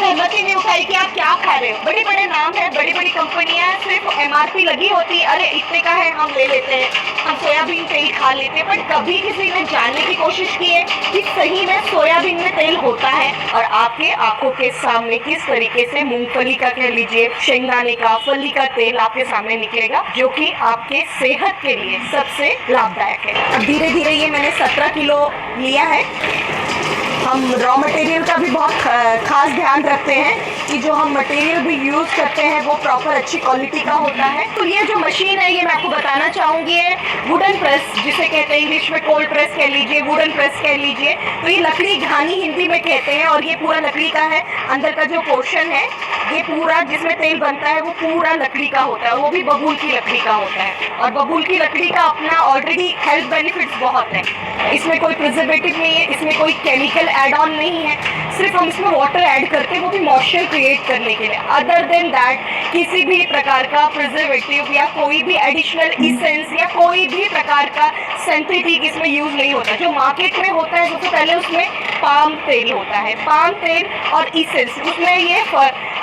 जहमत ही नहीं उठाई कि आप क्या खा रहे हो। बड़े बड़े नाम है, बड़ी बड़ी कंपनियां, सिर्फ MRP लगी होती है, अरे इतने का है हम ले लेते हैं, हम सोयाबीन तेल खा लेते हैं। बट कभी किसी ने जानने की कोशिश की है कि सही में सोयाबीन में तेल होता है? और आपके आंखों के सामने किस तरीके से मूंगफली का, कह लीजिए शेंगदाने का, फली का तेल आपके सामने निकलेगा, जो कि आपके सेहत के लिए सबसे लाभदायक है। अब धीरे धीरे ये मैंने 17 किलो लिया है। हम रॉ मटेरियल का भी बहुत खास ध्यान रखते हैं कि जो हम मटेरियल भी यूज़ करते हैं वो प्रॉपर अच्छी क्वालिटी का होता है। तो ये जो मशीन है, ये मैं आपको बताना चाहूँगी, है वुडन प्रेस, जिसे कहते हैं इंग्लिश में कोल्ड प्रेस कह लीजिए, वुडन प्रेस कह लीजिए। तो ये लकड़ी घानी हिंदी में कहते हैं, और ये पूरा लकड़ी का है। अंदर का जो पोर्शन है ये पूरा जिसमें तेल बनता है वो पूरा लकड़ी का होता है, वो भी बबूल की लकड़ी का होता है। और बबूल की लकड़ी का अपना ऑलरेडी हेल्थ बेनिफिट्स बहुत है। इसमें कोई प्रिजर्वेटिव नहीं है, इसमें कोई केमिकल एड ऑन नहीं है, सिर्फ हम इसमें वाटर ऐड करते हैं, वो भी मॉइस्चर क्रिएट करने के लिए। अदर देन दैट किसी भी प्रकार का प्रिजर्वेटिव या कोई भी एडिशनल इसेंस या कोई भी प्रकार का सिंथेटिक इसमें यूज नहीं होता। जो मार्केट में होता है सबसे पहले उसमें पाम तेल होता है, पाम तेल और इसेंस, उसमें ये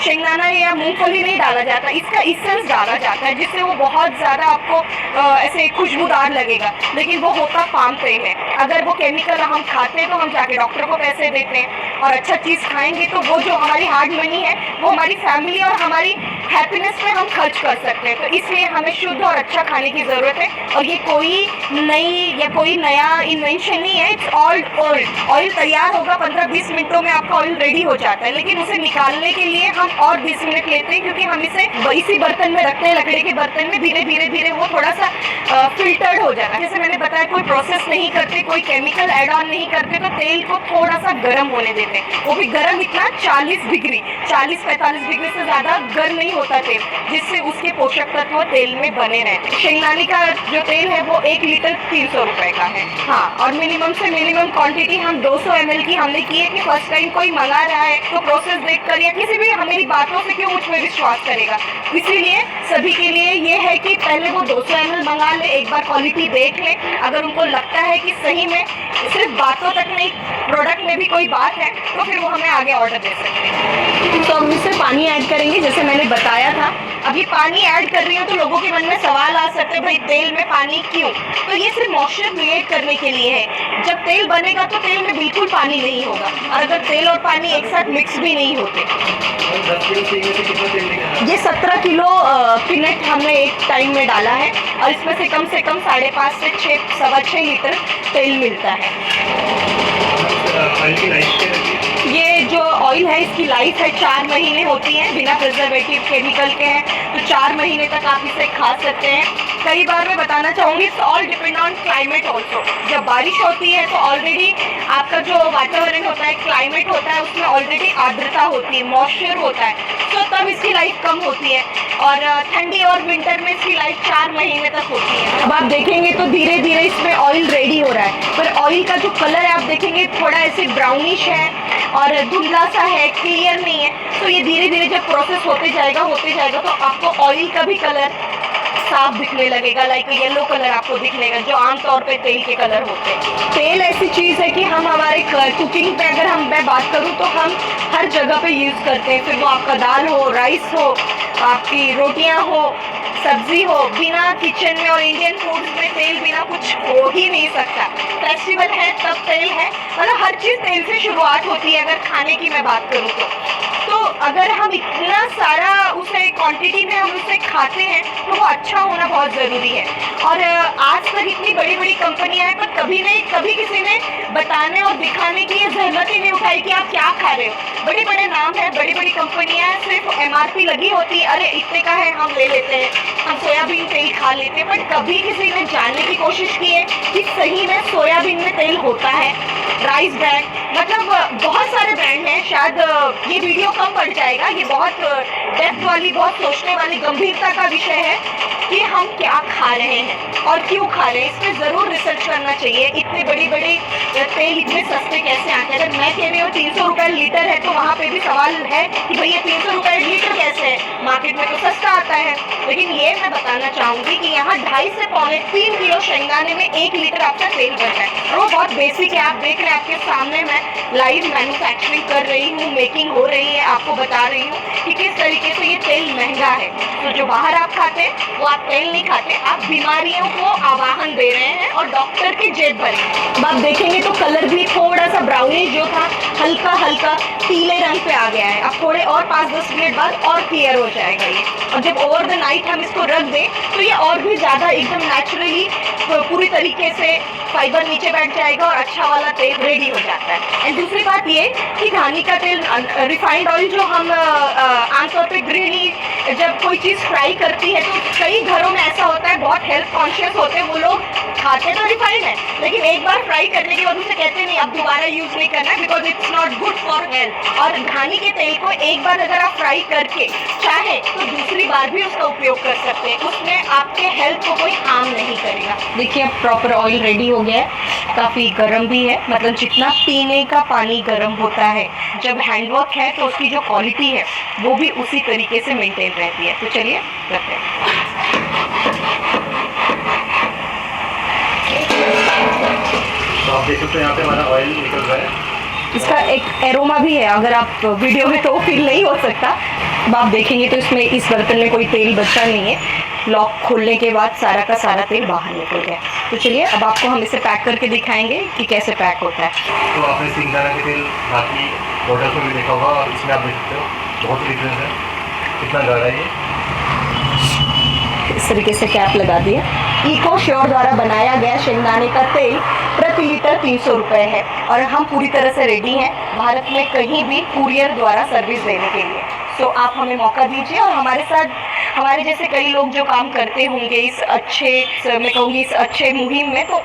शेंगदाना या मूंगफली नहीं डाला जाता, इसका इसेंस डाला जाता है, जिससे वो बहुत ज़्यादा आपको ऐसे खुशबूदार लगेगा, लेकिन वो होता पाम तेल है। अगर वो केमिकल हम खाते हैं तो हम जाके डॉक्टर को पैसे देते हैं, और अच्छा चीज़ खाएंगे तो वो जो हमारी हार्ड मनी है वो हमारी फैमिली और हमारी हैप्पीनेस में हम खर्च कर सकते हैं। तो इसलिए हमें शुद्ध और अच्छा खाने की ज़रूरत है। और ये कोई नई या कोई नया इन्वेंशन नहीं है, इट्स ऑल्ड ओल्ड। ऑयल तैयार होगा 15-20 मिनटों में आपका ऑयल रेडी हो जाता है, लेकिन उसे निकालने के लिए हम और 20 मिनट लेते हैं, क्योंकि हम इसे इसी बर्तन में रखते हैं, लकड़ी के बर्तन में। धीरे धीरे धीरे वो थोड़ा सा फिल्टर्ड हो जाता है। जैसे मैंने बताया, कोई प्रोसेस नहीं करते, कोई केमिकल एड ऑन नहीं करते, तो तेल को थोड़ा सा गर्म होने देते हैं। वो भी गर्म इतना 40 डिग्री, 40-45 डिग्री से ज़्यादा गर्म नहीं होता तेल, जिससे उसके पोषक तत्व तेल में बने रहते हैं। शेंगदाने का जो तेल है वो 1 लीटर 300 रुपए का है। हाँ, और मिनिमम से मिनिमम क्वांटिटी हम 200 ml की हमने की है कि फर्स्ट टाइम कोई मंगा रहा है तो प्रोसेस देखकर या किसी भी मेरी बातों से क्यों मुझ पर विश्वास करेगा। इसीलिए सभी के लिए ये है कि पहले वो 200 ml मंगा ले, एक बार क्वालिटी देख ले। अगर उनको लगता है कि सही में सिर्फ बातों तक नहीं, प्रोडक्ट में भी कोई बात है, तो फिर वो हमें आगे ऑर्डर दे सकते हैं। तो हम इसमें पानी ऐड करेंगे, जैसे मैंने बताया था। अब ये पानी ऐड कर रही हूँ तो लोगों के मन में सवाल आ सकते हैं, भाई तेल में पानी क्यों? तो ये सिर्फ मॉइस्चर क्रिएट करने के लिए है। जब तेल बनेगा तो तेल में बिल्कुल पानी नहीं होगा, और अगर तेल और पानी एक साथ मिक्स भी नहीं होते। ये 17 किलो पीनट हमने एक टाइम में डाला है, और इसमें से कम 5.5 से 6-6.25 लीटर तेल मिलता है। ये जो ऑयल है इसकी लाइफ है 4 महीने होती है, बिना प्रिजर्वेटिव केमिकल के हैं, तो 4 महीने तक आप इसे खा सकते हैं। कई बार मैं बताना चाहूँगी, it's all depend on climate also. जब बारिश होती है तो ऑलरेडी आपका जो वातावरण होता है, क्लाइमेट होता है, उसमें ऑलरेडी आर्द्रता होती है, मॉइस्चर होता है, तो तब इसकी लाइफ कम होती है। और ठंडी और विंटर में इसकी लाइफ 4 महीने तक होती है। अब आप देखेंगे तो धीरे धीरे इसमें ऑयल रेडी हो रहा है, पर ऑयल का जो कलर है आप देखेंगे थोड़ा ऐसे ब्राउनिश है और धुंधला सा है, क्लियर नहीं है। तो ये धीरे धीरे जब प्रोसेस होते जाएगा तो आपको ऑयल का भी कलर साफ दिखने लगेगा, लाइक येलो कलर आपको दिखनेगा, जो आमतौर पे तेल के कलर होते हैं। तेल ऐसी चीज़ है कि हम हमारे कुकिंग पे, अगर मैं बात करूँ तो हम हर जगह पे यूज़ करते हैं। फिर वो आपका दाल हो, राइस हो, आपकी रोटियां हो, सब्जी हो, बिना किचन में और इंडियन फूड्स में तेल बिना कुछ हो ही नहीं सकता। फेस्टिवल है तब तेल है, मतलब हर चीज़ तेल से शुरुआत होती है। अगर खाने की मैं बात करूँ तो अगर हम इतना सारा उसे क्वांटिटी में हम उसे खाते हैं तो वो अच्छा होना बहुत ज़रूरी है। और आज तक इतनी बड़ी बड़ी कंपनियां हैं, पर कभी किसी ने बताने और दिखाने की ये जहमत ही नहीं उठाई कि आप क्या खा रहे हो। बड़े बड़े नाम है, बड़ी बड़ी कंपनियां हैं, सिर्फ MRP लगी होती है, अरे इतने का है हम ले लेते हैं, हम सोयाबीन तेल खा लेते हैं। बट कभी किसी ने जानने की कोशिश की है कि सही में सोयाबीन में तेल होता है? राइस ब्रांड, मतलब बहुत सारे ब्रांड हैं। शायद ये वीडियो कम पड़ जाएगा, ये बहुत डेप्थ वाली, बहुत सोचने वाली, गंभीरता का विषय है कि हम क्या खा रहे हैं और क्यों खा रहे हैं। इस पर ज़रूर रिसर्च करना चाहिए। इतने बड़ी बड़ी तेल इतने सस्ते कैसे आते हैं? अगर मैं कह रही हूँ 300 रुपये लीटर है, तो वहाँ पे भी सवाल है कि भैया 300 रुपये लीटर कैसे है? मार्केट में तो सस्ता आता है। लेकिन ये मैं बताना चाहूँगी कि यहाँ 2.5 से 3 किलो शेंगदाने में 1 लीटर आपका तेल बनता है, और वो बहुत बेसिक है। आप देख रहे हैं आपके सामने, मैं लाइव मैन्युफैक्चरिंग कर रही हूँ, मेकिंग हो रही है, आपको बता रही हूँ कि किस तरीके से ये तेल महंगा है। तो जो बाहर आप खाते हैं वो आप तेल नहीं खाते, आप बीमारियों को आवाहन दे रहे हैं और डॉक्टर की जेब भरी। अब आप देखेंगे तो कलर भी थोड़ा सा ब्राउनिश जो था हल्का हल्का पीले रंग पे आ गया है। अब थोड़े और 5-10 मिनट बाद और क्लियर हो जाएगा ये, और जब ओवर द नाइट हम इसको रख दें तो ये और भी ज़्यादा एकदम नेचुरली पूरी तरीके से फाइबर नीचे बैठ जाएगा और अच्छा वाला तेल रेडी हो जाता है। एंड दूसरी बात ये कि घानी का तेल, रिफाइंड ऑयल जो हम आमतौर पे गृहिणी जब कोई चीज़ फ्राई करती है तो कई घरों में ऐसा होता है, बहुत हेल्थ कॉन्शियस होते हैं वो लोग, खाते तो रिफाइंड है लेकिन एक बार फ्राई करने के बाद उसे कहते नहीं अब दोबारा यूज़ नहीं करना because it's not good for health. और घानी के तेल को एक बार अगर आप फ्राई करके चाहे तो दूसरी बार भी उसका उपयोग कर सकते हैं, उसमें आपके हेल्थ को कोई हार्म नहीं करेगा। देखिए अब प्रॉपर ऑयल रेडी हो गया है, काफ़ी गर्म भी है, मतलब जितना पीने का पानी गर्म होता है जब हैंडवर्क है तो उसकी जो क्वालिटी है वो भी उसी तरीके से मेंटेन रहती है। तो चलिए करते हैं। तो आप देख सकते हैं यहाँ पे हमारा ऑयल निकल रहा है, इसका एक एरोमा भी है, अगर आप वीडियो में तो फील नहीं हो सकता। अब आप देखेंगे तो इसमें इस बर्तन में कोई तेल बचा नहीं है, लॉक खोलने के बाद सारा का सारा तेल बाहर निकल गया। तो चलिए अब आपको हम इसे पैक करके दिखाएंगे कि कैसे पैक होता है। तो आपने सिंगदाना के तेल बाकी बॉटल में भी देखा होगा और इसमें आप देख सकते हो बहुत डिफरेंस है, कितना गाढ़ा है ये। इस तरीके से कैप लगा दिया। इको श्योर द्वारा बनाया गया शेंगदाने का तेल प्रति लीटर 300 रुपये है और हम पूरी तरह से रेडी हैं भारत में कहीं भी कुरियर द्वारा सर्विस देने के लिए। तो आप हमें मौका दीजिए और हमारे साथ हमारे जैसे कई लोग जो काम करते होंगे इस अच्छे, मैं कहूँगी इस अच्छे मुहिम में, तो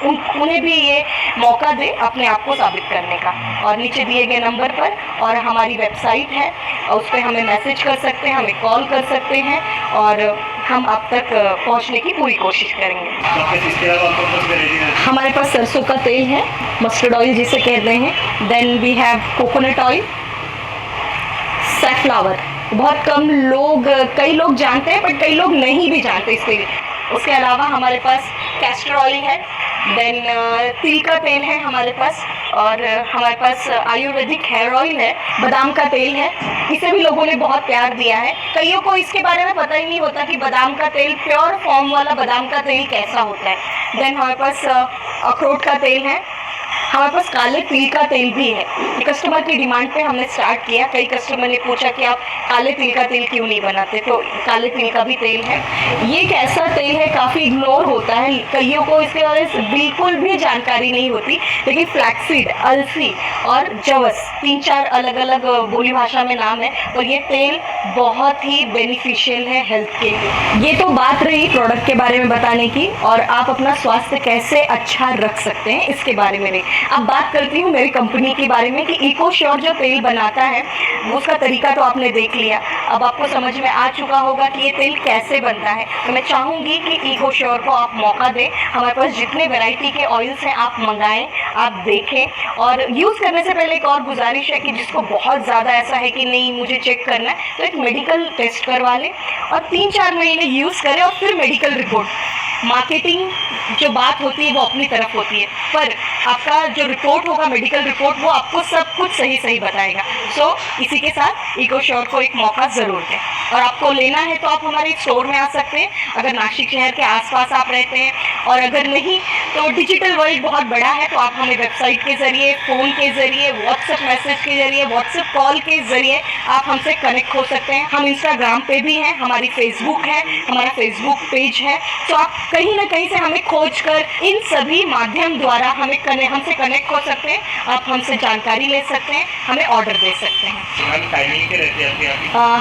उन्हें भी ये मौका दे अपने आप को साबित करने का। और नीचे दिए गए नंबर पर और हमारी वेबसाइट है और उस पर हमें मैसेज कर सकते हैं, हमें कॉल कर सकते हैं और हम आप तक पहुंचने की पूरी कोशिश करेंगे। हमारे पास सरसों का तेल है, मस्टर्ड ऑयल जिसे कहते हैं, then we have coconut oil, safflower, बहुत कम लोग, कई लोग जानते हैं बट कई लोग नहीं भी जानते इस तेल। उसके अलावा हमारे पास कैस्टर ऑयल है, देन तिल का तेल है हमारे पास, और हमारे पास आयुर्वेदिक हेयर ऑयल है, बादाम का तेल है, इसे भी लोगों ने बहुत प्यार दिया है। कईयों को इसके बारे में पता ही नहीं होता कि बादाम का तेल, प्योर फॉर्म वाला बादाम का तेल कैसा होता है। देन हमारे पास अखरोट का तेल है, हमारे पास काले तिल का तेल भी है। कस्टमर की डिमांड पे हमने स्टार्ट किया, कई कस्टमर ने पूछा कि आप काले तिल का तेल क्यों नहीं बनाते, तो काले तिल का भी तेल है। ये एक ऐसा तेल है काफ़ी इग्नोर होता है, कईयों को इसके बारे में बिल्कुल भी जानकारी नहीं होती, लेकिन फ्लैक्सीड, अलसी और जवस 3-4 अलग अलग बोली भाषा में नाम है, और ये तेल बहुत ही बेनिफिशियल है हेल्थ के लिए। ये तो बात रही प्रोडक्ट के बारे में बताने की, और आप अपना स्वास्थ्य कैसे अच्छा रख सकते हैं इसके बारे में भी। अब बात करती हूँ मेरी कंपनी के बारे में कि इको श्योर जो तेल बनाता है उसका तरीका तो आपने देख लिया, अब आपको समझ में आ चुका होगा कि ये तेल कैसे बनता है। तो मैं चाहूँगी कि इको श्योर को आप मौका दें, हमारे पास जितने वैरायटी के ऑयल्स हैं आप मंगाएं, आप देखें, और यूज़ करने से पहले एक और गुजारिश है कि जिसको बहुत ज़्यादा ऐसा है कि नहीं मुझे चेक करना है, तो एक मेडिकल टेस्ट करवा लें और 3-4 महीने यूज़ करें और फिर मेडिकल रिपोर्ट। मार्केटिंग जो बात होती है वो अपनी तरफ होती है, पर आपका जो रिपोर्ट होगा, मेडिकल रिपोर्ट, वो आपको सब कुछ सही बताएगा। सो इसी के साथ इको श्योर को एक मौका ज़रूर दें, और आपको लेना है तो आप हमारे स्टोर में आ सकते हैं अगर नासिक शहर के आसपास आप रहते हैं, और अगर नहीं तो डिजिटल वर्ल्ड बहुत बड़ा है, तो आप हमें वेबसाइट के ज़रिए, फ़ोन के ज़रिए, व्हाट्सएप मैसेज के ज़रिए, व्हाट्सएप कॉल के ज़रिए आप हमसे कनेक्ट हो सकते हैं। हम इंस्टाग्राम पे भी हैं, हमारी फेसबुक है, हमारा फेसबुक पेज है, तो आप कहीं ना कहीं से हमें खोज कर इन सभी माध्यम द्वारा हमसे कनेक्ट हो सकते हैं, आप हमसे जानकारी ले सकते हैं, हमें ऑर्डर दे सकते हैं। टाइमिंग क्या रहती है आपकी?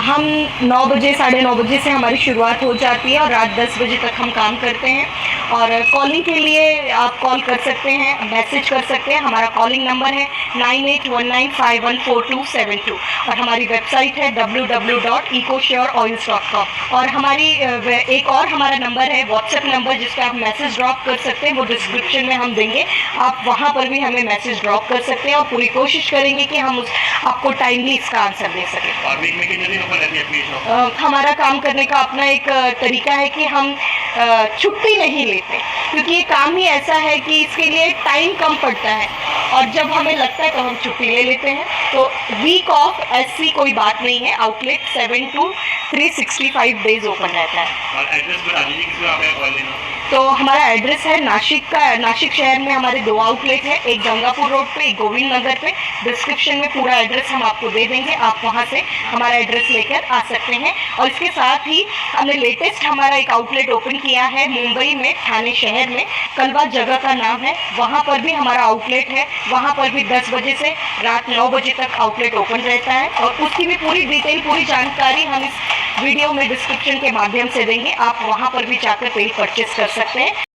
हम 9 बजे, 9:30 बजे से हमारी शुरुआत हो जाती है और रात 10 बजे तक हम काम करते हैं। और कॉलिंग के लिए आप कॉल कर सकते हैं, मैसेज कर सकते हैं, हमारा कॉलिंग नंबर है 9819514272, और हमारी वेबसाइट है www.ecossureoils.com। और हमारी एक और हमारा नंबर है, व्हाट्सएप नंबर, जिस पर आप मैसेज ड्रॉप कर सकते हैं, वो डिस्क्रिप्शन में हम देंगे, आप वहाँ पर भी हमें मैसेज ड्रॉप कर सकते हैं, और पूरी कोशिश करेंगे कि हम आपको टाइमली इसका आंसर दे सकें। और वीक में कितने दिन ओपन रहती है अपनी शॉप? हमारा काम करने का अपना एक तरीका है कि हम छुट्टी नहीं लेते, क्योंकि ये काम ही ऐसा है कि इसके लिए टाइम कम पड़ता है, और जब हमें लगता लगता है तो हम छुट्टी ले लेते हैं। तो वीक ऑफ ऐसी कोई बात नहीं है, आउटलेट 7 to 365 डेज ओपन रहता है। और एड्रेस बता दीजिए किसी को आपका कॉल लेना। तो हमारा एड्रेस है नासिक शहर में हमारे 2 आउटलेट है, एक गंगापुर रोड पे, एक गोविंद नगर पे। डिस्क्रिप्शन में पूरा एड्रेस हम आपको दे देंगे, आप वहाँ से हमारा एड्रेस लेकर आ सकते हैं। और इसके साथ ही हमने लेटेस्ट हमारा एक आउटलेट ओपन किया है मुंबई में, ठाणे शहर में, कलवा जगह का नाम है, वहाँ पर भी हमारा आउटलेट है। वहाँ पर भी 10 बजे से रात 9 बजे तक आउटलेट ओपन रहता है और उसकी भी पूरी डिटेल, पूरी जानकारी हम इस वीडियो में डिस्क्रिप्शन के माध्यम से देंगे। आप वहाँ पर भी जाकर पेज परचेस कर सकते हैं।